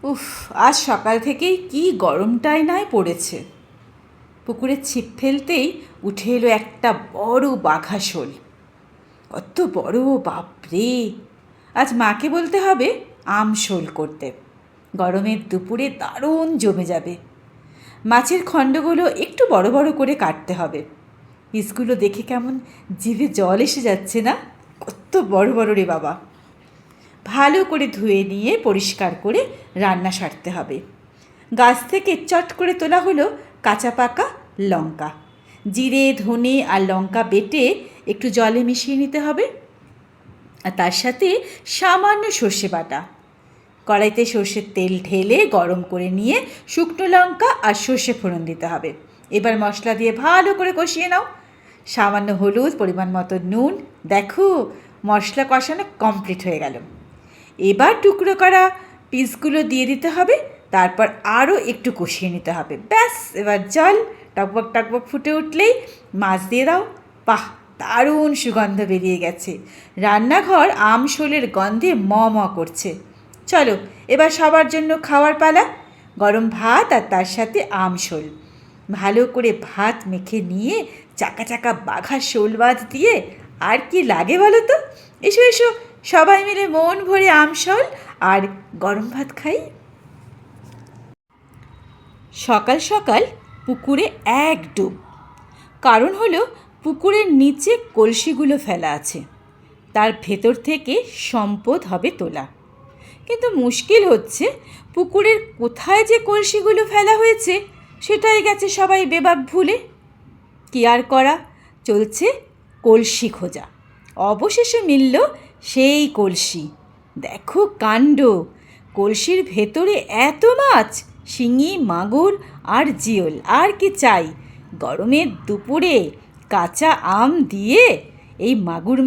উফ, আজ সকাল থেকেই কি গরমটাই নয় পড়েছে। পুকুরে ছিপ ফেলতেই উঠে এলো একটা বড় বাঘা শোল। কত বড়, বাপরে! আজ মাকে বলতে হবে আম শোল করতে। গরমের দুপুরে দারুণ জমে যাবে। মাছের খণ্ডগুলো একটু বড় বড় করে কাটতে হবে। পিসগুলো দেখে কেমন জিভে জল এসে যাচ্ছে না? কত বড় বড় রে বাবা! ভালো করে ধুয়ে নিয়ে পরিষ্কার করে রান্না সারতে হবে। গাছ থেকে চট করে তোলা হলো কাঁচা পাকা লঙ্কা। জিরে, ধনে আর লঙ্কা বেটে একটু জলে মিশিয়ে নিতে হবে। আর তার সাথে সামান্য সর্ষে বাটা। কড়াইতে সর্ষের তেল ঢেলে গরম করে নিয়ে শুকনো লঙ্কা আর সর্ষে ফোড়ন দিতে হবে। এবার মশলা দিয়ে ভালো করে কষিয়ে নাও। সামান্য হলুদ, পরিমাণ মতো নুন। দেখো, মশলা কষানো কমপ্লিট হয়ে গেল। এবার টুকরো করা পিসগুলো দিয়ে দিতে হবে। তারপর আরও একটু কষিয়ে নিতে হবে। ব্যাস, এবার জল টকবক টকবক ফুটে উঠলেই মাছ দিয়ে দাও। বাহ, দারুণ সুগন্ধ বেরিয়ে গেছে। রান্নাঘর আম শোলের গন্ধে ম ম করছে। চলো, এবার সবার জন্য খাওয়ার পালা। গরম ভাত আর তার সাথে আম শোল। ভালো করে ভাত মেখে নিয়ে চাকা চাকা বাঘা শোল ভাত দিয়ে আর কি লাগে বলো তো? এসো এসো, সবাই মিলে মন ভরে আম শোল আর গরম ভাত খাই। সকাল সকাল পুকুরে এক ডুব। কারণ হলো পুকুরের নিচে কলসিগুলো ফেলা আছে, তার ভেতর থেকে সম্পদ হবে তোলা। কিন্তু মুশকিল হচ্ছে, পুকুরের কোথায় যে কলসিগুলো ফেলা হয়েছে সেটাই গেছে সবাই বেবাক ভুলে। কি আর করা, চলছে কলসি খোঁজা। অবশেষে মিলল সেই কলসি। দেখো কাণ্ড! কলসির ভেতরে এত মাছ, শিঙি, মাগুর আর জিওল। আর কি চাই? গরমের দুপুরে কাঁচা আম দিয়ে এই মাগুর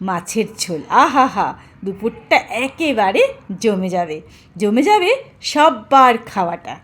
মাছের ঝোল। আহা হা, দুপুরটা একেবারে জমে যাবে সব্বার খাওয়াটা।